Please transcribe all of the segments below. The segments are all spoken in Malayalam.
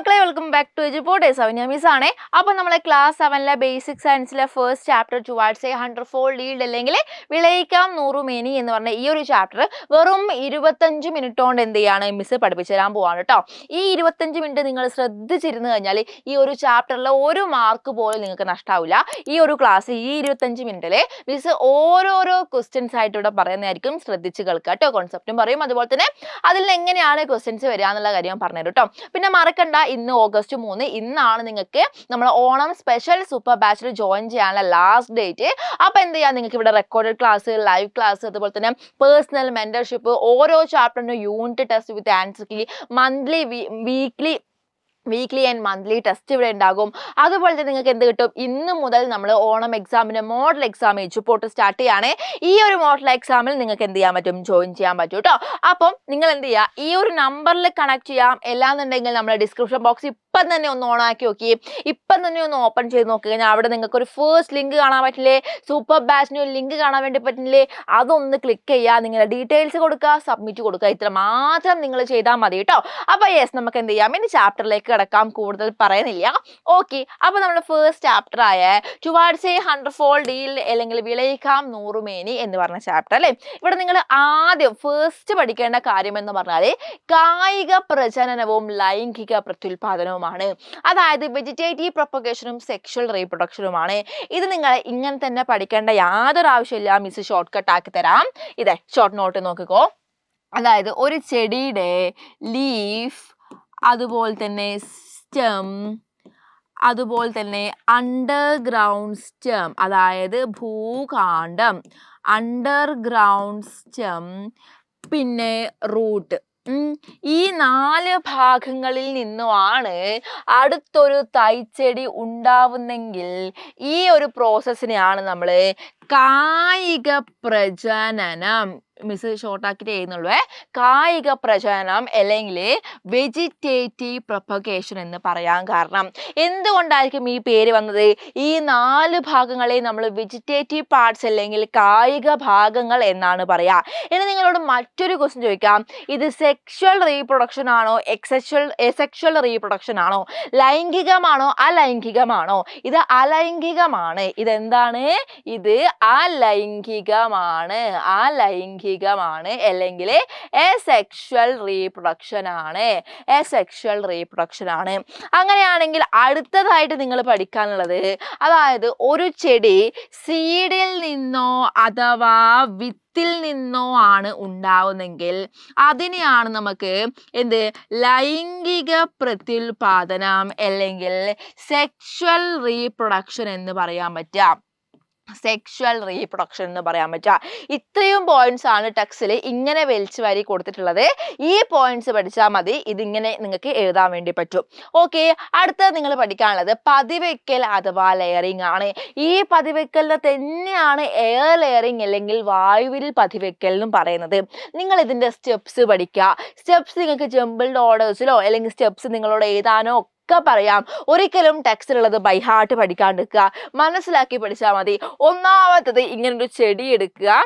മക്കളെ welcome back to Eduport Saunya miss ആണ്. അപ്പോൾ നമ്മളെ ക്ലാസ് 7 ബേസിക് സയൻസിലെ first chapter towards a 100-fold yield അല്ലെങ്കിൽ വിളയിക്കാം 100 മേനി എന്ന് പറഞ്ഞ ഈ ഒരു ചാപ്റ്റർ വെറും 25 മിനിറ്റ് കൊണ്ട് എന്ത് ചെയ്യാണ് മിസ് പഠിപ്പിച്ചു തരാൻ പോവാണ് കേട്ടോ. ഈ 25 മിനിറ്റ് നിങ്ങൾ ശ്രദ്ധിച്ചിരുന്നു കഴിഞ്ഞാൽ ഈ ഒരു ചാപ്റ്ററിലെ ഒരു മാർക്ക് പോലും നിങ്ങൾക്ക് നഷ്ടാവില്ല. ഈ ഒരു ക്ലാസ് ഈ 25 മിനിറ്റിൽ മിസ് ഓരോരോ ക്വസ്റ്റ്യൻസ് ആയിട്ട് ഇവിടെ പറയുന്നതായിരിക്കും. ശ്രദ്ധിച്ച് കേൾക്കുക കേട്ടോ. കോൺസെപ്റ്റും പറയും, അതുപോലെ തന്നെ അതിൽ എങ്ങനെയാണ് ക്വസ്റ്റ്യൻസ് വരിക എന്നുള്ള കാര്യം പറഞ്ഞു തരും കേട്ടോ. പിന്നെ മറക്കണ്ട, ഇന്ന് ഓഗസ്റ്റ് 3 ഇന്നാണ് നിങ്ങൾക്ക് നമ്മുടെ ഓണം സ്പെഷ്യൽ സൂപ്പർ ബാച്ചിൽ ജോയിൻ ചെയ്യാനുള്ള ലാസ്റ്റ് ഡേറ്റ്. അപ്പോൾ എന്ത് ചെയ്യാം, നിങ്ങൾക്ക് ഇവിടെ റെക്കോർഡഡ് ക്ലാസ്, ലൈവ് ക്ലാസ്, അതുപോലെ തന്നെ പേഴ്സണൽ മെന്റർഷിപ്പ്, ഓരോ ചാപ്റ്ററിനും unit test with answer key, monthly weekly and monthly test ഇവിടെ ഉണ്ടാകും. അതുപോലെ തന്നെ നിങ്ങൾക്ക് എന്ത് കിട്ടും, ഇന്ന് മുതൽ നമ്മൾ ഓണം എക്സാമിൻ്റെ മോഡൽ എക്സാം എജുപോർട്ട് സ്റ്റാർട്ട് ചെയ്യാണ്. ഈ ഒരു മോഡൽ എക്സാമിൽ നിങ്ങൾക്ക് എന്ത് ചെയ്യാൻ പറ്റും, ജോയിൻ ചെയ്യാൻ പറ്റും കേട്ടോ. അപ്പം നിങ്ങൾ എന്ത് ചെയ്യുക, ഈ ഒരു നമ്പറിൽ കണക്ട് ചെയ്യാം. എല്ലാന്നുണ്ടെങ്കിൽ നമ്മുടെ ഡിസ്ക്രിപ്ഷൻ ബോക്സ് ഇപ്പം തന്നെ ഒന്ന് ഓൺ ആക്കി നോക്കി, ഇപ്പം തന്നെ ഒന്ന് ഓപ്പൺ ചെയ്ത് നോക്കി കഴിഞ്ഞാൽ അവിടെ നിങ്ങൾക്ക് ഒരു ഫസ്റ്റ് ലിങ്ക് കാണാൻ പറ്റില്ലേ, സൂപ്പർ ബാച്ചിന് ഒരു ലിങ്ക് കാണാൻ വേണ്ടി പറ്റില്ലേ, അതൊന്ന് ക്ലിക്ക് ചെയ്യുക, നിങ്ങളുടെ ഡീറ്റെയിൽസ് കൊടുക്കുക, സബ്മിറ്റ് കൊടുക്കുക. ഇത്ര മാത്രം നിങ്ങൾ ചെയ്താൽ മതി കേട്ടോ. അപ്പോൾ യെസ്, നമുക്ക് എന്ത് ചെയ്യാം, ഇനി ചാപ്റ്ററിലേക്ക് കിടക്കാം, കൂടുതൽ പറയുന്നില്ല. ഓക്കെ, അപ്പോൾ നമ്മുടെ ഫസ്റ്റ് ചാപ്റ്റർ ആയ ടുവാർഡ്സ് എ 100-fold yield അല്ലെങ്കിൽ വിളയിക്കാം 100 മേനി എന്ന് പറഞ്ഞ ചാപ്റ്റർ അല്ലേ. ഇവിടെ നിങ്ങൾ ആദ്യം ഫസ്റ്റ് പഠിക്കേണ്ട കാര്യം എന്ന് പറഞ്ഞാൽ കായിക പ്രജനനവും ലൈംഗിക പ്രത്യുൽപാദനവുമാണ്. അതായത് വെജിറ്റേറ്റീവ് പ്രൊപ്പഗേഷനും സെക്ഷൽ റീപ്രൊഡക്ഷനുമാണ്. ഇത് നിങ്ങൾ ഇങ്ങനെ തന്നെ പഠിക്കേണ്ട യാതൊരു ആവശ്യമില്ല. മിസ് ഷോർട്ട് കട്ട് ആക്കി തരാം. ഇതേ ഷോർട്ട് നോട്ട് നോക്കിക്കോ. അതായത് ഒരു ചെടിയുടെ ലീഫ്, അതുപോലെ തന്നെ സ്റ്റെം, അതുപോലെ തന്നെ അണ്ടർഗ്രൗണ്ട് സ്റ്റെം, അതായത് ഭൂകാണ്ഡം, അണ്ടർഗ്രൗണ്ട് സ്റ്റെം, പിന്നെ റൂട്ട്. ഈ 4 ഭാഗങ്ങളിൽ നിന്നുമാണ് അടുത്തൊരു തൈച്ചെടി ഉണ്ടാവുന്നെങ്കിൽ ഈ ഒരു പ്രോസസ്സിനെയാണ് നമ്മൾ കായിക പ്രജനനം, മിസ് ഷോർട്ടാക്കിയിട്ട് ചെയ്യുന്നുള്ളൂ, കായിക പ്രജനനം അല്ലെങ്കിൽ വെജിറ്റേറ്റീവ് പ്രൊപ്പഗേഷൻ എന്ന് പറയാൻ കാരണം എന്തുകൊണ്ടായിരിക്കും ഈ പേര് വന്നത്? ഈ 4 ഭാഗങ്ങളെ നമ്മൾ വെജിറ്റേറ്റീവ് പാർട്സ് അല്ലെങ്കിൽ കായിക ഭാഗങ്ങൾ എന്നാണ് പറയാ. ഇനി നിങ്ങളോട് മറ്റൊരു ക്വസ്റ്റ്യൻ ചോദിക്കാം, ഇത് സെക്ഷൽ റീപ്രൊഡക്ഷൻ ആണോ എസെക്ഷൽ റീപ്രൊഡക്ഷൻ ആണോ, ലൈംഗികമാണോ അലൈംഗികമാണോ? ഇത് അലൈംഗികമാണ്. ഇതെന്താണ്? ഇത് അലൈംഗികമാണ്, അല്ലെങ്കിൽ എസെക്ഷൽ റീപ്രൊഡക്ഷൻ ആണ്. അങ്ങനെയാണെങ്കിൽ അടുത്തതായിട്ട് നിങ്ങൾ പഠിക്കാനുള്ളത്, അതായത് ഒരു ചെടി സീഡിൽ നിന്നോ അഥവാ ത്തിൽ നിന്നോ ആണ് ഉണ്ടാവുന്നെങ്കിൽ അതിനെയാണ് നമുക്ക് എന്ത്, ലൈംഗിക പ്രത്യുൽപാദനം അല്ലെങ്കിൽ സെക്ഷൽ റീപ്രൊഡക്ഷൻ എന്ന് പറയാൻ പറ്റുക. സെക്ഷൽ റീപ്രൊഡക്ഷൻ എന്ന് പറയാൻ പറ്റുക. ഇത്രയും പോയിന്റ്സ് ആണ് ടെക്സ്റ്റിൽ ഇങ്ങനെ വലിച്ചു വാരി കൊടുത്തിട്ടുള്ളത്. ഈ പോയിന്റ്സ് പഠിച്ചാൽ മതി, ഇതിങ്ങനെ നിങ്ങൾക്ക് എഴുതാൻ വേണ്ടി പറ്റും. ഓക്കെ, അടുത്തത് നിങ്ങൾ പഠിക്കാനുള്ളത് പതിവയ്ക്കൽ അഥവാ ലെയറിംഗ് ആണ്. ഈ പതിവയ്ക്കലിനെ തന്നെയാണ് എയർ ലെയറിംഗ് അല്ലെങ്കിൽ വായുവിൽ പതിവയ്ക്കൽ എന്നും പറയുന്നത്. നിങ്ങൾ ഇതിന്റെ സ്റ്റെപ്സ് പഠിക്കുക. സ്റ്റെപ്സ് നിങ്ങൾക്ക് ജംബിൾഡ് ഓർഡേഴ്സിലോ അല്ലെങ്കിൽ സ്റ്റെപ്സ് നിങ്ങളോട് എഴുതാനോ പറയാം. ഒരിക്കലും ടെക്സ്റ്റിലുള്ളത് ബൈ ഹാർട്ട് പഠിക്കാണ്ടിരിക്കുക, മനസ്സിലാക്കി പഠിച്ചാൽ മതി. ഒന്നാമത്തത് ഇങ്ങനൊരു ചെടി എടുക്കുക.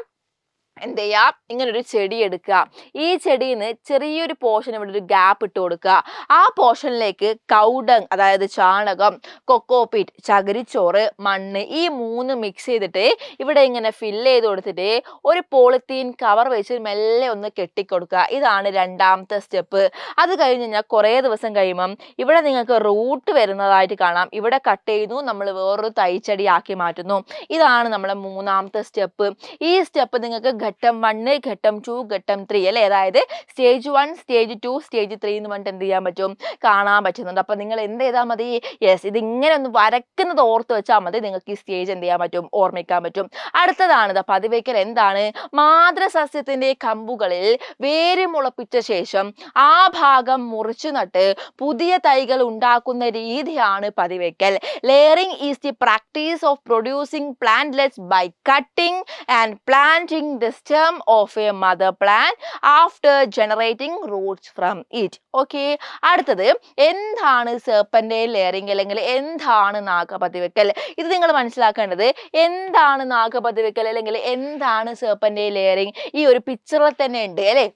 എന്ത് ചെയ്യാം, ഇങ്ങനൊരു ചെടി എടുക്കുക. ഈ ചെടിയിൽ നിന്ന് ചെറിയൊരു പോർഷൻ ഇവിടെ ഒരു ഗ്യാപ്പ് ഇട്ട് കൊടുക്കുക. ആ പോർഷനിലേക്ക് കൗഡങ്, അതായത് ചാണകം, കൊക്കോപീറ്റ്, ചകിരിച്ചോറ്, മണ്ണ്, ഈ 3 മിക്സ് ചെയ്തിട്ട് ഇവിടെ ഇങ്ങനെ ഫില്ല് ചെയ്ത് കൊടുത്തിട്ട് ഒരു പോളിത്തീൻ കവർ വെച്ച് മെല്ലെ ഒന്ന് കെട്ടിക്കൊടുക്കുക. ഇതാണ് രണ്ടാമത്തെ സ്റ്റെപ്പ്. അത് കഴിഞ്ഞ് കഴിഞ്ഞാൽ കുറേ ദിവസം കഴിയുമ്പം ഇവിടെ നിങ്ങൾക്ക് റൂട്ട് വരുന്നതായിട്ട് കാണാം. ഇവിടെ കട്ട് ചെയ്യുന്നു, നമ്മൾ വേറൊരു തൈച്ചെടി ആക്കി മാറ്റുന്നു. ഇതാണ് നമ്മളെ 3ാമത്തെ സ്റ്റെപ്പ്. ഈ സ്റ്റെപ്പ് നിങ്ങൾക്ക് ഘട്ടം 1, ഘട്ടം 2, ഘട്ടം 3 അല്ലേ, അതായത് സ്റ്റേജ് 1, സ്റ്റേജ് 2, സ്റ്റേജ് 3 എന്ന് പറഞ്ഞിട്ട് എന്ത് ചെയ്യാൻ പറ്റും, കാണാൻ പറ്റുന്നുണ്ട്. അപ്പം നിങ്ങൾ എന്ത് ചെയ്താൽ മതി, യെസ്, ഇത് ഇങ്ങനെ ഒന്ന് വരക്കുന്നത് ഓർത്ത് വെച്ചാൽ മതി, നിങ്ങൾക്ക് ഈ സ്റ്റേജ് എന്ത് ചെയ്യാൻ പറ്റും, ഓർമ്മിക്കാൻ പറ്റും. അടുത്തതാണ് പതിവയ്ക്കൽ. എന്താണ്? മാതൃസസ്യത്തിന്റെ കമ്പുകളിൽ വേര് മുളപ്പിച്ച ശേഷം ആ ഭാഗം മുറിച്ചു നട്ട് പുതിയ തൈകൾ ഉണ്ടാക്കുന്ന രീതിയാണ് പതിവയ്ക്കൽ. Layering is the practice of producing plantlets by cutting and planting the stem of a mother plant after generating roots from it. Okay, അടുത്തത് എന്താണ് സെർപ്പന്റൈൽ ലെയറിംഗ് അല്ലെങ്കിൽ എന്താണ് നാഗപതിവയ്ക്കൽ? ഇത് നിങ്ങൾ മനസ്സിലാക്കേണ്ടത്. എന്താണ് നാഗപതിവയ്ക്കൽ അല്ലെങ്കിൽ എന്താണ് സെർപ്പന്റൈൽ ലെയറിംഗ്? ഈ ഒരു പിക്ചറിൽ തന്നെ ഉണ്ട് അല്ലേ.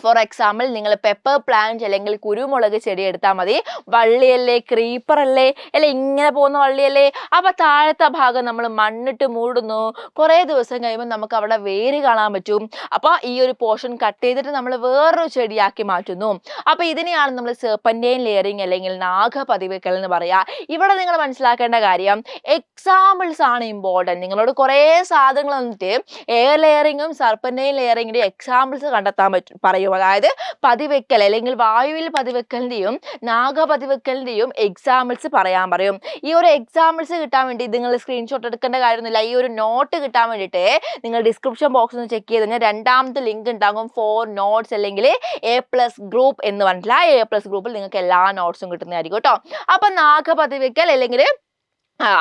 ഫോർ എക്സാമ്പിൾ നിങ്ങൾ പെപ്പർ പ്ലാന്റ് അല്ലെങ്കിൽ കുരുമുളക് ചെടി എടുത്താൽ മതി. വള്ളിയല്ലേ, ക്രീപ്പർ അല്ലേ, അല്ലെ ഇങ്ങനെ പോകുന്ന വള്ളിയല്ലേ. അപ്പൊ താഴത്തെ ഭാഗം നമ്മൾ മണ്ണിട്ട് മൂടുന്നു. കുറേ ദിവസം കഴിയുമ്പോൾ നമുക്ക് അവിടെ വേര് കാണാൻ പറ്റും. അപ്പൊ ഈ ഒരു പോർഷൻ കട്ട് ചെയ്തിട്ട് നമ്മൾ വേറൊരു ചെടിയാക്കി മാറ്റുന്നു. അപ്പൊ ഇതിനെയാണ് നമ്മൾ സെർപ്പന്റൈൻ ലെയറിങ് അല്ലെങ്കിൽ നാഗപതിവെക്കൽ എന്ന് പറയാ. ഇവിടെ നിങ്ങൾ മനസ്സിലാക്കേണ്ട കാര്യം എക്സാമ്പിൾസ് ആണ് ഇമ്പോർട്ടൻറ്റ്. നിങ്ങളോട് കുറേ സാധനങ്ങൾ വന്നിട്ട് എയർ ലെയറിങ്ങും സെർപ്പന്റൈൻ ലെയറിങ്ങിന്റെ എക്സാമ്പിൾസ് കണ്ടെത്താൻ പറയും. അതായത് പതിവെക്കൽ അല്ലെങ്കിൽ വായുവിൽ പതിവെക്കലിന്റെയും നാഗപതിവെക്കലിന്റെയും എക്സാമ്പിൾസ് പറയാൻ പറയും. ഈ ഒരു എക്സാമ്പിൾസ് കിട്ടാൻ വേണ്ടി നിങ്ങൾ സ്ക്രീൻഷോട്ട് എടുക്കേണ്ട കാര്യമൊന്നുമില്ല. ഈ ഒരു നോട്ട് കിട്ടാൻ വേണ്ടിയിട്ട് നിങ്ങൾ ഡിസ്ക്രിപ്ഷൻ ബോക്സിൽ നിന്ന് ചെക്ക് ചെയ്ത് കഴിഞ്ഞാൽ രണ്ടാമത്തെ ലിങ്ക് ഉണ്ടാകും ഫോർ നോട്ട്സ് അല്ലെങ്കിൽ A+ ഗ്രൂപ്പ് എന്ന് പറഞ്ഞില്ല. A+ ഗ്രൂപ്പിൽ നിങ്ങൾക്ക് എല്ലാ നോട്ട്സും കിട്ടുന്നതായിരിക്കും കേട്ടോ. അപ്പൊ നാഗപതിവെക്കൽ അല്ലെങ്കിൽ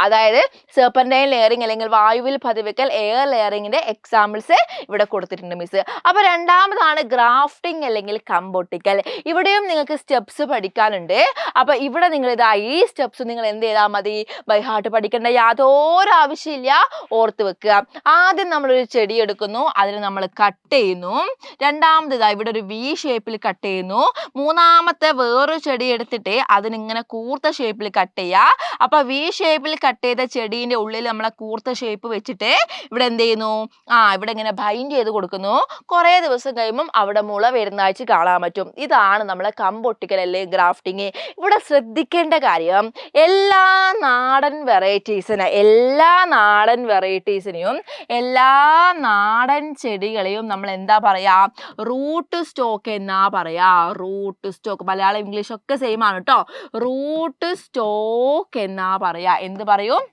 അതായത് സെർപ്പന്റൈൻ ലെയറിങ് അല്ലെങ്കിൽ വായുവിൽ പതിവെക്കൽ എയർ ലെയറിങ്ങിന്റെ എക്സാമ്പിൾസ് ഇവിടെ കൊടുത്തിട്ടുണ്ട് മിസ്. അപ്പൊ രണ്ടാമതാണ് ഗ്രാഫ്റ്റിംഗ് അല്ലെങ്കിൽ കമ്പൊട്ടിക്കൽ. ഇവിടെയും നിങ്ങൾക്ക് സ്റ്റെപ്സ് പഠിക്കാനുണ്ട്. അപ്പൊ ഇവിടെ നിങ്ങൾ ഈ സ്റ്റെപ്സ് നിങ്ങൾ എന്ത് ചെയ്താൽ മതി, ബൈ ഹാർട്ട് പഠിക്കേണ്ട യാതൊരു ആവശ്യമില്ല, ഓർത്ത് വെക്കുക. ആദ്യം നമ്മളൊരു ചെടി എടുക്കുന്നു, അതിന് നമ്മൾ കട്ട് ചെയ്യുന്നു. രണ്ടാമത് ഇവിടെ ഒരു V ഷേപ്പിൽ കട്ട് ചെയ്യുന്നു. മൂന്നാമത്തെ വേറൊരു ചെടി എടുത്തിട്ട് അതിനിങ്ങനെ കൂർത്ത ഷേപ്പിൽ കട്ട് ചെയ്യുക. അപ്പൊ V ഷേപ്പിൽ കട്ട് ചെയ്ത ചെടീന്റെ ഉള്ളിൽ നമ്മളെ കൂർത്ത ഷേപ്പ് വെച്ചിട്ട് ഇവിടെ എന്ത് ചെയ്യുന്നു, ഇവിടെ ഇങ്ങനെ ബൈൻഡ് ചെയ്ത് കൊടുക്കുന്നു. കുറേ ദിവസം കഴിയുമ്പം അവിടെ മുള വരുന്നതായിട്ട് കാണാൻ പറ്റും. ഇതാണ് നമ്മളെ കമ്പൊട്ടിക്കൽ അല്ലെ ഗ്രാഫ്റ്റിംഗ്. ഇവിടെ ശ്രദ്ധിക്കേണ്ട കാര്യം എല്ലാ നാടൻ വെറൈറ്റീസിനെയും എല്ലാ നാടൻ ചെടികളെയും നമ്മൾ എന്താ പറയാ, റൂട്ട് സ്റ്റോക്ക് എന്നാ പറയാ. റൂട്ട് സ്റ്റോക്ക് മലയാളം ഇംഗ്ലീഷ് ഒക്കെ സെയിം ആണ് കേട്ടോ. റൂട്ട് സ്റ്റോക്ക് എന്നാ പറയാ. എന്ത് പറയും,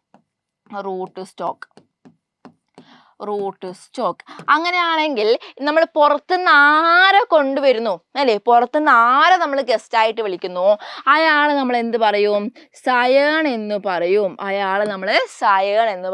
റൂട്ട് സ്റ്റോക്ക്. അങ്ങനെയാണെങ്കിൽ നമ്മൾ പുറത്തുനിന്ന് ആരെ കൊണ്ടുവരുന്നു അല്ലേ, പുറത്തുനിന്ന് ആരെ നമ്മൾ ഗസ്റ്റ് ആയിട്ട് വിളിക്കുന്നു, അയാളെ നമ്മൾ എന്ത് പറയും, സയൺ എന്ന്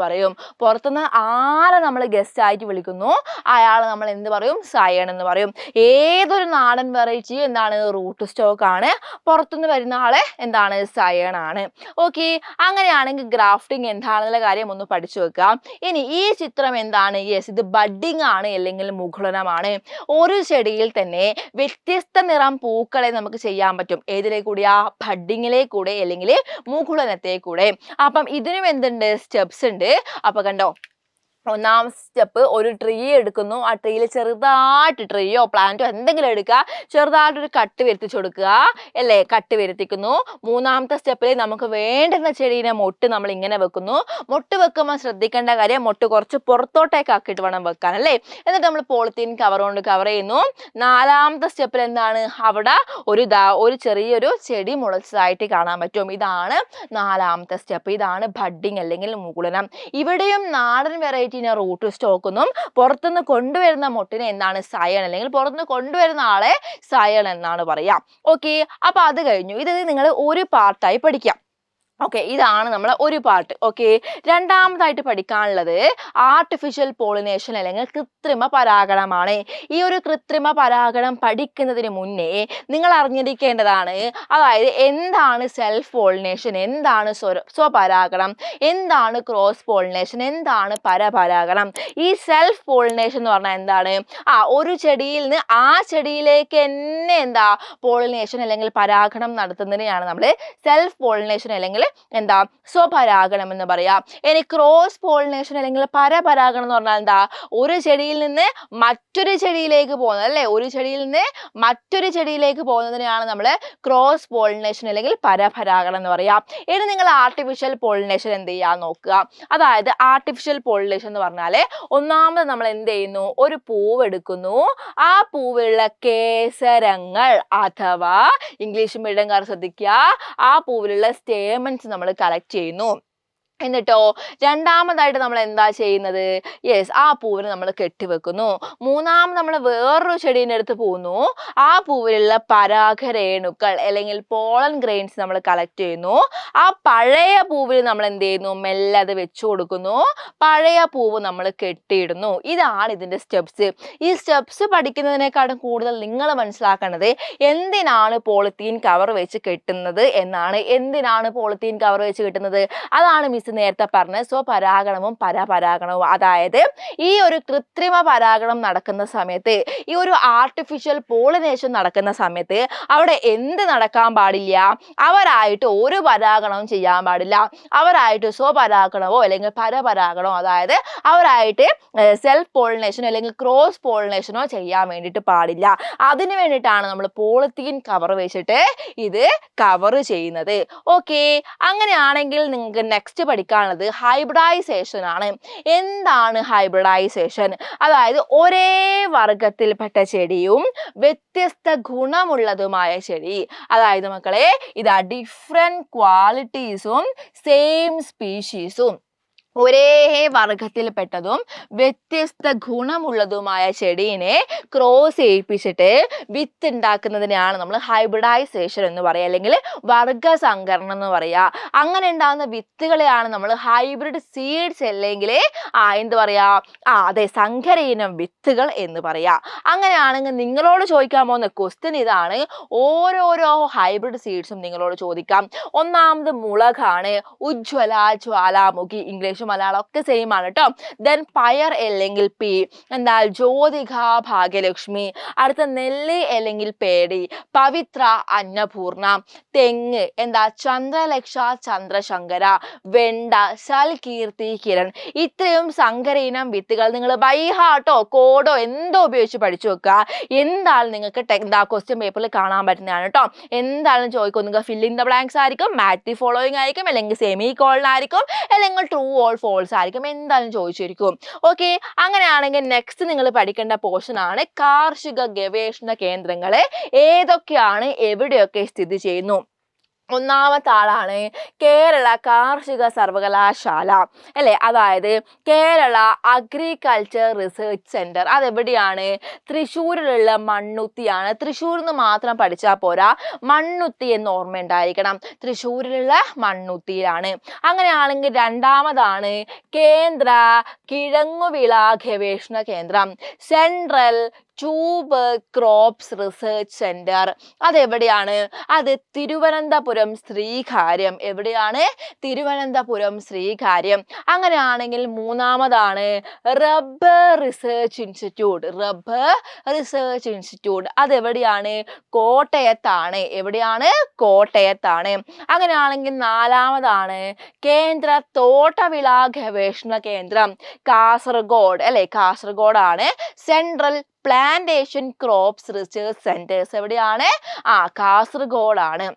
പറയും. പുറത്തുനിന്ന് ആരെ നമ്മൾ ഗസ്റ്റ് ആയിട്ട് വിളിക്കുന്നു, അയാളെ നമ്മൾ എന്ത് പറയും, സയൺ എന്ന് പറയും. ഏതൊരു നാടൻ വെറൈറ്റി എന്താണ്, റൂട്ട് സ്റ്റോക്ക് ആണ്. പുറത്തുനിന്ന് വരുന്ന ആളെ എന്താണ്, സയൺ ആണ്. ഓക്കെ, അങ്ങനെയാണെങ്കിൽ ഗ്രാഫ്റ്റിംഗ് എന്താണെന്നുള്ള കാര്യം ഒന്ന് പഠിച്ചു വെക്കുക. ഇനി ഈ ചിത്രം യെസ്, ഇത് ബഡ്ഡിംഗ് ആണ് അല്ലെങ്കിൽ മുകുളനമാണ്. ഒരു ചെടിയിൽ തന്നെ വ്യത്യസ്ത നിറം പൂക്കളെ നമുക്ക് ചെയ്യാൻ പറ്റും. ഏതിലെ കൂടിയാ, ബഡ്ഡിങ്ങിലെ കൂടെ അല്ലെങ്കിൽ മുകുളനത്തെ കൂടെ. അപ്പം ഇതിനും എന്തുണ്ട്, സ്റ്റെപ്സ് ഉണ്ട്. അപ്പൊ കണ്ടോ, ഒന്നാം സ്റ്റെപ്പ്, ഒരു ട്രീ എടുക്കുന്നു. ആ ട്രീയിൽ ചെറുതായിട്ട് ട്രീയോ പ്ലാന്റോ എന്തെങ്കിലും എടുക്കുക, ചെറുതായിട്ടൊരു കട്ട് വരുത്തിച്ചു കൊടുക്കുക അല്ലേ, കട്ട് വരുത്തിക്കുന്നു. മൂന്നാമത്തെ സ്റ്റെപ്പിൽ നമുക്ക് വേണ്ടുന്ന ചെടീനെ മൊട്ട് നമ്മൾ ഇങ്ങനെ വെക്കുന്നു. മൊട്ട് വെക്കുമ്പോൾ ശ്രദ്ധിക്കേണ്ട കാര്യം, മൊട്ട് കുറച്ച് പുറത്തോട്ടേക്ക് ആക്കിയിട്ട് വേണം വെക്കാൻ അല്ലേ. എന്നിട്ട് നമ്മൾ പോളിത്തീൻ കവർ കൊണ്ട് കവർ ചെയ്യുന്നു. നാലാമത്തെ സ്റ്റെപ്പിൽ എന്താണ്, അവിടെ ഒരു ചെറിയൊരു ചെടി മുളച്ചതായിട്ട് കാണാൻ പറ്റും. ഇതാണ് നാലാമത്തെ സ്റ്റെപ്പ്. ഇതാണ് ബഡ്ഡിങ് അല്ലെങ്കിൽ മുകുളനം. ഇവിടെയും നാടൻ വെറൈറ്റി റൂട്ട് സ്റ്റോക്ക് എന്നും പുറത്തുനിന്ന് കൊണ്ടുവരുന്ന മൊട്ടിനെ എന്താണ്, സയൺ അല്ലെങ്കിൽ പുറത്തുനിന്ന് കൊണ്ടുവരുന്ന ആളെ സയൺ എന്നാണ് പറയാം. ഓക്കെ, അപ്പൊ അത് കഴിഞ്ഞു. ഇത് നിങ്ങൾ ഒരു പാർട്ടായി പഠിക്കാം. ഓക്കെ, ഇതാണ് നമ്മൾ ഒരു പാർട്ട്. ഓക്കെ, രണ്ടാമതായിട്ട് പഠിക്കാനുള്ളത് ആർട്ടിഫിഷ്യൽ പോളിനേഷൻ അല്ലെങ്കിൽ കൃത്രിമ പരാഗണമാണ്. ഈ ഒരു കൃത്രിമ പരാഗണം പഠിക്കുന്നതിന് മുന്നേ നിങ്ങൾ അറിഞ്ഞിരിക്കേണ്ടതാണ്, അതായത് എന്താണ് സെൽഫ് പോളിനേഷൻ, എന്താണ് സ്വപരാഗണം, എന്താണ് ക്രോസ് പോളിനേഷൻ, എന്താണ് പരപരാഗണം. ഈ സെൽഫ് പോളിനേഷൻ എന്ന് പറഞ്ഞാൽ എന്താണ്, ഒരു ചെടിയിൽ നിന്ന് ആ ചെടിയിലേക്ക് തന്നെ എന്താ പോളിനേഷൻ അല്ലെങ്കിൽ പരാഗണം നടത്തുന്നതിനെയാണ് നമ്മൾ സെൽഫ് പോളിനേഷൻ അല്ലെങ്കിൽ എന്താ, സ്വപരാഗണം എന്ന് പറയാം. ഇനി ക്രോസ് പോളിനേഷൻ അല്ലെങ്കിൽ പരപരാഗണം എന്ന് പറഞ്ഞാൽ എന്താ, ഒരു ചെടിയിൽ നിന്ന് മറ്റൊരു ചെടിയിലേക്ക് പോകുന്നത് അല്ലെ, ഒരു ചെടിയിൽ നിന്ന് മറ്റൊരു ചെടിയിലേക്ക് പോകുന്നതിനെയാണ് നമ്മൾ ക്രോസ് പോളിനേഷൻ അല്ലെങ്കിൽ പരപരാഗണം എന്ന് പറയാം. ഇനി നിങ്ങൾ ആർട്ടിഫിഷ്യൽ പോളിനേഷൻ എന്ത് ചെയ്യാൻ നോക്കുക. അതായത് ആർട്ടിഫിഷ്യൽ പോളിനേഷൻ എന്ന് പറഞ്ഞാൽ ഒന്നാമത് നമ്മൾ എന്ത് ചെയ്യുന്നു, ഒരു പൂവ് എടുക്കുന്നു. ആ പൂവിലുള്ള കേസരങ്ങൾ അഥവാ ഇംഗ്ലീഷ് മീഡിയംകാർ ശ്രദ്ധിക്കുക, ആ പൂവിലുള്ള സ്റ്റേമൻസ് നമ്മൾ കളക്ട് ചെയ്യുന്നു. എന്നിട്ടോ രണ്ടാമതായിട്ട് നമ്മൾ എന്താ ചെയ്യുന്നത്, യെസ്, ആ പൂവിന് നമ്മൾ കെട്ടിവെക്കുന്നു. മൂന്നാമത് നമ്മൾ വേറൊരു ചെടീൻ്റെ അടുത്ത് പോകുന്നു. ആ പൂവിലുള്ള പരാഗരേണുക്കൾ അല്ലെങ്കിൽ പോളൻ ഗ്രെയിൻസ് നമ്മൾ കളക്ട് ചെയ്യുന്നു. ആ പഴയ പൂവിൽ നമ്മൾ എന്ത് ചെയ്യുന്നു, മെല്ലെ അത് വെച്ചു കൊടുക്കുന്നു. പഴയ പൂവ് നമ്മൾ കെട്ടിയിടുന്നു. ഇതാണ് ഇതിൻ്റെ സ്റ്റെപ്സ്. ഈ സ്റ്റെപ്സ് പഠിക്കുന്നതിനേക്കാളും കൂടുതൽ നിങ്ങൾ മനസ്സിലാക്കേണ്ടത് എന്തിനാണ് പോളിത്തീൻ കവർ വെച്ച് കെട്ടുന്നത് എന്നാണ്. എന്തിനാണ് പോളിത്തീൻ കവർ വെച്ച് കെട്ടുന്നത്, അതാണ് മിസ് മിസ് നേരത്തെ പറഞ്ഞ സ്വപരാഗണവും പരപരാഗണവും. അതായത് ഈ ഒരു കൃത്രിമ പരാഗണം നടക്കുന്ന സമയത്ത്, ഈ ഒരു ആർട്ടിഫിഷ്യൽ പോളിനേഷൻ നടക്കുന്ന സമയത്ത് അവിടെ എന്ത് നടക്കാൻ പാടില്ല? അവരായിട്ട് ഒരു പരാഗണവും ചെയ്യാൻ പാടില്ല. അവരായിട്ട് സ്വപരാഗണമോ അല്ലെങ്കിൽ പരപരാഗണമോ, അതായത് അവരായിട്ട് സെൽഫ് പോളിനേഷനോ അല്ലെങ്കിൽ ക്രോസ് പോളിനേഷനോ ചെയ്യാൻ വേണ്ടിയിട്ട് പാടില്ല. അതിന് വേണ്ടിയിട്ടാണ് നമ്മൾ പോളിത്തീൻ കവർ വെച്ചിട്ട് ഇത് കവർ ചെയ്യുന്നത്. ഓക്കെ, അങ്ങനെയാണെങ്കിൽ നിങ്ങൾക്ക് നെക്സ്റ്റ് പഠിക്കാനുള്ളത് ഹൈബ്രിഡൈസേഷൻ ആണ്. എന്താണ് ഹൈബ്രിഡൈസേഷൻ? അതായത് ഒരേ വർഗത്തിൽപ്പെട്ട ചെടിയും വ്യത്യസ്ത ഗുണമുള്ളതുമായ ചെടി. അതായത് മക്കളെ, ഇതാ ഡിഫറെന്റ് ക്വാളിറ്റീസും സെയിം സ്പീഷീസും, ഒരേ വർഗത്തിൽപ്പെട്ടതും വ്യത്യസ്ത ഗുണമുള്ളതുമായ ചെടീനെ ക്രോസ് ചെയ്യിപ്പിച്ചിട്ട് വിത്ത് ഉണ്ടാക്കുന്നതിനെയാണ് നമ്മൾ ഹൈബ്രിഡൈസേഷൻ എന്ന് പറയുക, അല്ലെങ്കിൽ വർഗസങ്കരണം എന്ന് പറയുക. അങ്ങനെ ഉണ്ടാകുന്ന വിത്തുകളെയാണ് നമ്മൾ ഹൈബ്രിഡ് സീഡ്സ് അല്ലെങ്കിൽ എന്ത് പറയാ, അതെ, സങ്കരയിനം വിത്തുകൾ എന്ന് പറയാ. അങ്ങനെയാണെങ്കിൽ നിങ്ങളോട് ചോദിക്കാൻ പോകുന്ന ക്വസ്റ്റ്യൻ ഇതാണ്. ഓരോരോ ഹൈബ്രിഡ് സീഡ്സും നിങ്ങളോട് ചോദിക്കാം. ഒന്നാമത് മുളകാണ്, ഉജ്ജ്വല, ജ്വാലാമുഖി. ഇംഗ്ലീഷ് മലയാളം ഒക്കെ സെയിം ആണ് കേട്ടോ. ദെൻ പയർ അല്ലെങ്കിൽ പി, എന്താ ജ്യോതിക, ഭാഗ്യലക്ഷ്മി. അടുത്ത നെല്ല് അല്ലെങ്കിൽ പേടി, പവിത്ര, അന്നപൂർണ. തെങ്ങ് എന്താ ചന്ദ്രലക്ഷ, ചന്ദ്രശങ്കര. വെണ്ട, സൽകീർത്തി, കിരൺ. ഇത്രയും സങ്കരയിനം വിത്തുകൾ നിങ്ങൾ ബൈ ഹാർട്ടോ കോഡോ എന്തോ ഉപയോഗിച്ച് പഠിച്ചു വെക്കുക. എന്തായാലും നിങ്ങൾക്ക് എന്താ ക്വസ്റ്റ്യൻ പേപ്പറിൽ കാണാൻ പറ്റുന്നതാണ് കേട്ടോ. എന്തായാലും ചോദിക്കും, നിങ്ങൾക്ക് ഫിൽ ഇൻ ദ ബ്ലാങ്ക്സ് ആയിരിക്കും, മാച്ച് ദി ഫോളോയിങ് ആയിരിക്കും, അല്ലെങ്കിൽ സെമി കോളൻ ആയിരിക്കും, അല്ലെങ്കിൽ ട്രൂ ഓൾ ഫോൾസ് ആയിരിക്കും, എന്തായാലും ചോദിച്ചിരിക്കും. ഓക്കെ, അങ്ങനെയാണെങ്കിൽ നെക്സ്റ്റ് നിങ്ങൾ പഠിക്കേണ്ട പോർഷൻ ആണ് കാർഷിക ഗവേഷണ കേന്ദ്രങ്ങൾ ഏതൊക്കെയാണ്, എവിടെയൊക്കെ സ്ഥിതി ചെയ്യുന്നു. ഒന്നാമത്തെ ആളാണ് കേരള കാർഷിക സർവകലാശാല അല്ലേ, അതായത് കേരള അഗ്രികൾച്ചർ റിസർച്ച് സെന്റർ. അതെവിടെയാണ്? തൃശ്ശൂരിലുള്ള മണ്ണുത്തിയാണ്. തൃശ്ശൂരിൽ നിന്ന് മാത്രം പഠിച്ചാൽ പോരാ, മണ്ണുത്തി എന്ന് ഓർമ്മ ഉണ്ടായിരിക്കണം. തൃശ്ശൂരിലുള്ള മണ്ണുത്തിയിലാണ്. അങ്ങനെയാണെങ്കിൽ രണ്ടാമതാണ് കേന്ദ്ര കിഴങ്ങുവിള ഗവേഷണ കേന്ദ്രം, central tube crops research centre. അതെവിടെയാണ്? അത് തിരുവനന്തപുരം ശ്രീകാര്യം. എവിടെയാണ്? തിരുവനന്തപുരം ശ്രീകാര്യം. അങ്ങനെയാണെങ്കിൽ മൂന്നാമതാണ് rubber research institute. Rubber research institute അതെവിടെയാണ്? കോട്ടയത്താണ്. എവിടെയാണ്? കോട്ടയത്താണ്. അങ്ങനെയാണെങ്കിൽ നാലാമതാണ് കേന്ദ്ര തോട്ടവിള ഗവേഷണ കേന്ദ്രം, കാസർഗോഡ് അല്ലെ, കാസർഗോഡാണ്. Central plantation crops research centres എവിടെയാണ്? കാസർഗോഡാണ്.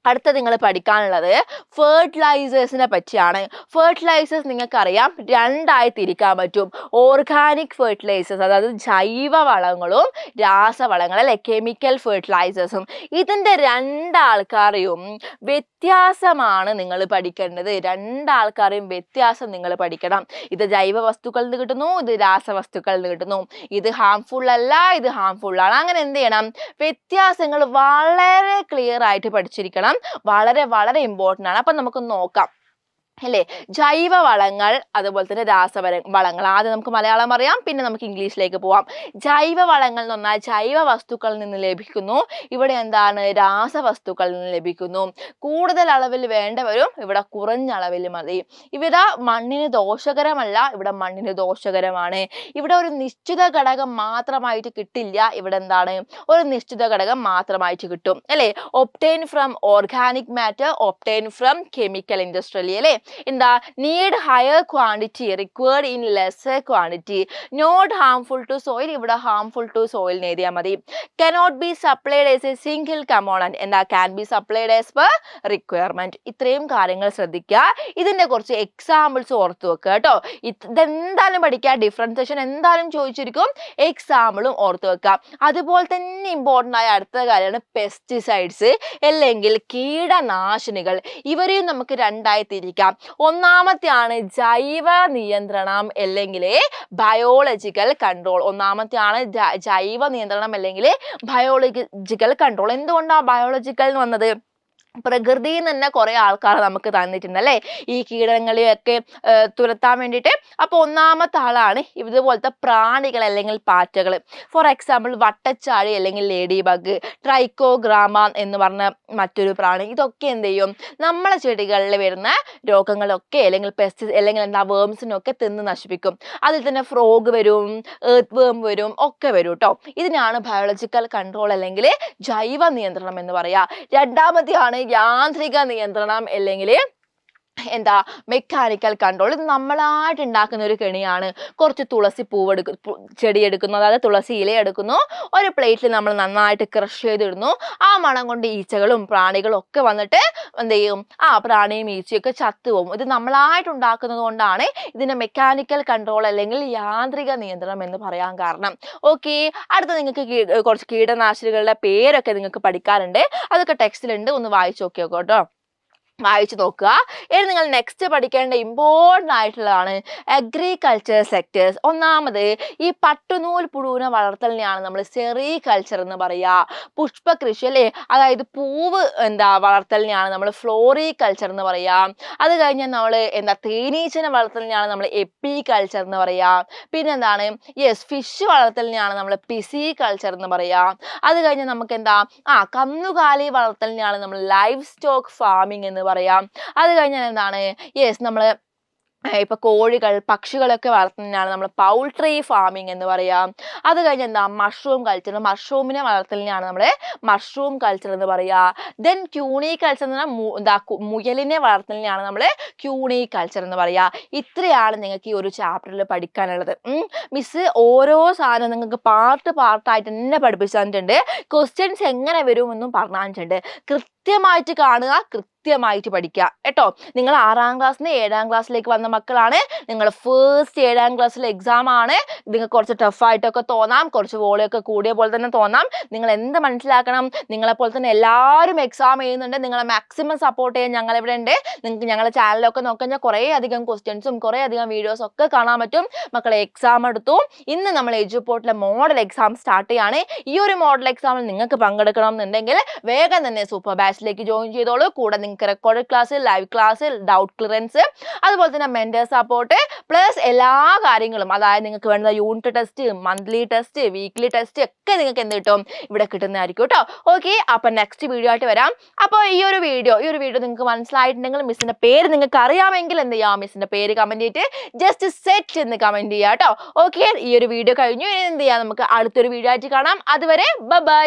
അടുത്ത നിങ്ങൾ പഠിക്കാനുള്ളത് ഫെർട്ടിലൈസേഴ്സിനെ പറ്റിയാണ്. ഫെർട്ടിലൈസേഴ്സ് നിങ്ങൾക്കറിയാം രണ്ടായി തിരിക്കാൻ പറ്റും. ഓർഗാനിക് ഫെർട്ടിലൈസേഴ്സ്, അതായത് ജൈവ വളങ്ങളും രാസവളങ്ങൾ അല്ലെ, കെമിക്കൽ ഫെർട്ടിലൈസേഴ്സും. ഇതിൻ്റെ രണ്ടാൾക്കാരെയും വ്യത്യാസമാണ് നിങ്ങൾ പഠിക്കേണ്ടത്. രണ്ടാൾക്കാരെയും വ്യത്യാസം നിങ്ങൾ പഠിക്കണം. ഇത് ജൈവ വസ്തുക്കളിൽ നിന്ന് കിട്ടുന്നു, ഇത് രാസവസ്തുക്കളിൽ നിന്ന് കിട്ടുന്നു. ഇത് ഹാംഫുൾ അല്ല, ഇത് ഹാംഫുൾ ആണ്. അങ്ങനെ എന്ത് ചെയ്യണം? വ്യത്യാസങ്ങൾ വളരെ ക്ലിയർ ആയിട്ട് പഠിച്ചിരിക്കണം. വളരെ വളരെ ഇമ്പോർട്ടൻ്റ് ആണ്. അപ്പം നമുക്ക് നോക്കാം അല്ലേ. ജൈവ വളങ്ങൾ അതുപോലെ തന്നെ വളങ്ങൾ. ആദ്യം നമുക്ക് മലയാളം അറിയാം, പിന്നെ നമുക്ക് ഇംഗ്ലീഷിലേക്ക് പോവാം. ജൈവ വളങ്ങൾ എന്ന് പറഞ്ഞാൽ ജൈവ വസ്തുക്കളിൽ നിന്ന് ലഭിക്കുന്നു. ഇവിടെ എന്താണ്? രാസവസ്തുക്കളിൽ നിന്ന് ലഭിക്കുന്നു. കൂടുതൽ അളവിൽ വേണ്ടവരും ഇവിടെ കുറഞ്ഞ അളവിൽ മതി. ഇവിടെ മണ്ണിന് ദോഷകരമല്ല, ഇവിടെ മണ്ണിന് ദോഷകരമാണ്. ഇവിടെ ഒരു നിശ്ചിത ഘടകം മാത്രമായിട്ട് കിട്ടില്ല, ഇവിടെ എന്താണ്? ഒരു നിശ്ചിത ഘടകം മാത്രമായിട്ട് കിട്ടും അല്ലേ. Obtain from organic matter, obtain from chemical industry അല്ലേ. എന്താ? Need higher quantity, required in lesser quantity, not harmful to soil. ഇവിടെ ഹാംഫുൾ ടു സോയിൽ എഴുതിയാൽ മതി. Cannot be supplied as a single component. എന്താ? Can be supplied as per requirement. ഇത്രയും കാര്യങ്ങൾ ശ്രദ്ധിക്കുക. ഇതിന്റെ കുറച്ച് എക്സാമ്പിൾസ് ഓർത്തു വെക്കുക കേട്ടോ. ഇതെന്തായാലും പഠിക്കുക. ഡിഫറൻസിയേഷൻ എന്തായാലും ചോദിച്ചിരിക്കും, എക്സാമ്പിളും ഓർത്തു വെക്കുക. അതുപോലെ തന്നെ ഇമ്പോർട്ടൻ്റ് ആയ അടുത്ത കാര്യമാണ് പെസ്റ്റിസൈഡ്സ് അല്ലെങ്കിൽ കീടനാശിനികൾ. ഇവരെയും നമുക്ക് രണ്ടായി തിരിക്കാം. ഒന്നാമത്തെയാണ് ജൈവ നിയന്ത്രണം അല്ലെങ്കിൽ ബയോളജിക്കൽ കൺട്രോൾ. ഒന്നാമത്തെയാണ് ജൈവ നിയന്ത്രണം അല്ലെങ്കിൽ ബയോളജിക്കൽ കൺട്രോൾ. എന്തുകൊണ്ടാണ് ബയോളജിക്കൽ എന്ന് വന്നത്? പ്രകൃതിയിൽ നിന്ന് തന്നെ കുറെ ആൾക്കാർ നമുക്ക് തന്നിട്ടുണ്ട് അല്ലേ, ഈ കീടങ്ങളെയൊക്കെ തുരത്താൻ വേണ്ടിയിട്ട്. അപ്പോൾ ഒന്നാമത്തെ ആളാണ് ഇതുപോലത്തെ പ്രാണികൾ അല്ലെങ്കിൽ പാറ്റകൾ. ഫോർ എക്സാമ്പിൾ വട്ടച്ചാഴി അല്ലെങ്കിൽ ലേഡി ബഗ്, ട്രൈക്കോഗ്രാമ എന്ന് പറഞ്ഞ മറ്റൊരു പ്രാണി. ഇതൊക്കെ എന്ത് ചെയ്യും, നമ്മളെ ചെടികളിൽ വരുന്ന രോഗങ്ങളൊക്കെ അല്ലെങ്കിൽ അല്ലെങ്കിൽ എന്താ വേംസിനൊക്കെ തിന്ന് നശിപ്പിക്കും. അതിൽ തന്നെ ഫ്രോഗ് വരും, എർത്ത് വേം വരും, ഒക്കെ വരും കേട്ടോ. ഇതിനാണ് ബയോളജിക്കൽ കൺട്രോൾ അല്ലെങ്കിൽ ജൈവ നിയന്ത്രണം എന്ന് പറയാ. രണ്ടാമത്തെയാണ് യാന്ത്രിക നിയന്ത്രണം അല്ലെങ്കിൽ എന്താ മെക്കാനിക്കൽ കൺട്രോൾ. ഇത് നമ്മളായിട്ട് ഉണ്ടാക്കുന്ന ഒരു കെണിയാണ്. കുറച്ച് തുളസി ചെടി എടുക്കുന്നു, അതായത് തുളസി ഇല എടുക്കുന്നു, ഒരു പ്ലേറ്റിൽ നമ്മൾ നന്നായിട്ട് ക്രഷ് ചെയ്തിടുന്നു. ആ മണം കൊണ്ട് ഈച്ചകളും പ്രാണികളും ഒക്കെ വന്നിട്ട് എന്ത് ചെയ്യും, ആ പ്രാണിയും ഈച്ചയൊക്കെ ചത്തുപോകും. ഇത് നമ്മളായിട്ട് ഉണ്ടാക്കുന്നത് കൊണ്ടാണ് ഇതിനെ മെക്കാനിക്കൽ കൺട്രോൾ അല്ലെങ്കിൽ യാന്ത്രിക നിയന്ത്രണം എന്ന് പറയാൻ കാരണം. ഓക്കെ, അടുത്ത നിങ്ങൾക്ക് കുറച്ച് കീടനാശിനികളുടെ പേരൊക്കെ നിങ്ങൾക്ക് പഠിക്കാറുണ്ട്, അതൊക്കെ ടെക്സ്റ്റിലുണ്ട്, ഒന്ന് വായിച്ചു നോക്കിയോ കേട്ടോ, വായിച്ചു നോക്കുക. ഇനി നിങ്ങൾ നെക്സ്റ്റ് പഠിക്കേണ്ട ഇമ്പോർട്ടൻ്റ് ആയിട്ടുള്ളതാണ് അഗ്രികൾച്ചർ സെക്ടേഴ്സ്. ഒന്നാമത് ഈ പട്ടുനൂൽ പുഴുവിനെ വളർത്തലിനെയാണ് നമ്മൾ സെറികൾച്ചർ എന്ന് പറയുക. പുഷ്പകൃഷി അല്ലേ, അതായത് പൂവ് വളർത്തലിനെയാണ് നമ്മൾ ഫ്ലോറികൾച്ചർ എന്ന് പറയുക. അത് കഴിഞ്ഞാൽ നമ്മൾ തേനീച്ചനെ വളർത്തലിനെയാണ് നമ്മൾ എപ്പികൾച്ചർ എന്ന് പറയുക. പിന്നെന്താണ്, ഫിഷ് വളർത്തലിനെയാണ് നമ്മൾ പിസികൾച്ചർ എന്ന് പറയുക. അത് കഴിഞ്ഞാൽ നമുക്ക് കന്നുകാലി വളർത്തലിനെയാണ് നമ്മൾ ലൈവ് സ്റ്റോക്ക് ഫാമിംഗ് എന്ന് പറയാം. അത് കഴിഞ്ഞാൽ എന്താണ്, നമ്മൾ ഇപ്പൊ കോഴികൾ പക്ഷികളൊക്കെ വളർത്തുന്നതിനാണ് നമ്മൾ പൗൾട്രി ഫാമിംഗ് എന്ന് പറയാം. അത് കഴിഞ്ഞ് മഷ്റൂം കൾച്ചർ, മഷ്റൂമിനെ വളർത്തലിനാണ് നമ്മൾ മഷ്റൂം കൾച്ചർ എന്ന് പറയാ. ദെൻ ക്യൂണി കൾച്ചർ എന്ന് പറഞ്ഞാൽ മുയലിനെ വളർത്തലിനാണ് നമ്മൾ ക്യൂണി കൾച്ചർ എന്ന് പറയാ. ഇത്രയാണ് നിങ്ങൾക്ക് ഈ ഒരു ചാപ്റ്ററിൽ പഠിക്കാനുള്ളത്. മിസ് ഓരോ സാധനം നിങ്ങൾക്ക് പാർട്ടായിട്ട് തന്നെ പഠിപ്പിച്ചു തന്നിട്ടുണ്ട്. ക്വസ്റ്റ്യൻസ് എങ്ങനെ വരുമെന്നും പറഞ്ഞു തന്നിട്ടുണ്ട്. കൃത്യമായിട്ട് കാണുക, കൃത്യമായിട്ട് പഠിക്കുക കേട്ടോ. നിങ്ങൾ 6ാം ക്ലാസ്സിൽ നിന്ന് 7ാം ക്ലാസ്സിലേക്ക് വന്ന മക്കളാണ്. നിങ്ങൾ ഫസ്റ്റ് 7ാം ക്ലാസ്സിലെ എക്സാം ആണ്. നിങ്ങൾക്ക് കുറച്ച് ടഫായിട്ടൊക്കെ തോന്നാം, കുറച്ച് വോളിയൊക്കെ കൂടിയ പോലെ തന്നെ തോന്നാം. നിങ്ങൾ എന്ത് മനസ്സിലാക്കണം, നിങ്ങളെപ്പോലെ തന്നെ എല്ലാവരും എക്സാം ചെയ്യുന്നുണ്ട്. നിങ്ങളെ മാക്സിമം സപ്പോർട്ട് ചെയ്യാൻ ഞങ്ങൾ ഇവിടെ ഉണ്ട്. നിങ്ങൾക്ക് ഞങ്ങളുടെ ചാനലൊക്കെ നോക്കിക്കഴിഞ്ഞാൽ കുറേ അധികം ക്വസ്റ്റ്യൻസും കുറേ അധികം വീഡിയോസും ഒക്കെ കാണാൻ പറ്റും. മക്കളെ എക്സാം എടുത്തു. ഇന്ന് നമ്മൾ എജുപോർട്ടിലെ മോഡൽ എക്സാം സ്റ്റാർട്ട് ചെയ്യാണ്. ഈ ഒരു മോഡൽ എക്സാമിൽ നിങ്ങൾക്ക് പങ്കെടുക്കണം എന്നുണ്ടെങ്കിൽ വേഗം തന്നെ സൂപ്പർ ബാച്ചിലേക്ക് ജോയിൻ ചെയ്തോളൂ. കൂടെ നിങ്ങൾക്ക് record class, live class, doubt clearance, അതുപോലെ തന്നെ മെന്റർ സപ്പോർട്ട്, പ്ലസ് എല്ലാ കാര്യങ്ങളും, അതായത് നിങ്ങൾക്ക് വേണ്ട unit test, monthly test, weekly test ഒക്കെ നിങ്ങൾക്ക് എന്ത് കിട്ടും, ഇവിടെ കിട്ടുന്നതായിരിക്കും കേട്ടോ. ഓക്കെ, അപ്പൊ നെക്സ്റ്റ് വീഡിയോ ആയിട്ട് വരാം. അപ്പോൾ ഈ ഒരു വീഡിയോ നിങ്ങൾക്ക് മനസ്സിലായിട്ടുണ്ടെങ്കിൽ, മിസ്സിന്റെ പേര് നിങ്ങൾക്ക് അറിയാമെങ്കിൽ എന്ത് ചെയ്യാം, മിസ്സിന്റെ പേര് കമന്റ് ചെയ്തിട്ട് ജസ്റ്റ് സെറ്റ് എന്ന് കമന്റ് ചെയ്യാം കേട്ടോ. ഓക്കെ, ഈ ഒരു വീഡിയോ കഴിഞ്ഞു. എന്ത് ചെയ്യാം, നമുക്ക് അടുത്തൊരു വീഡിയോ ആയിട്ട് കാണാം. അതുവരെ ബൈ.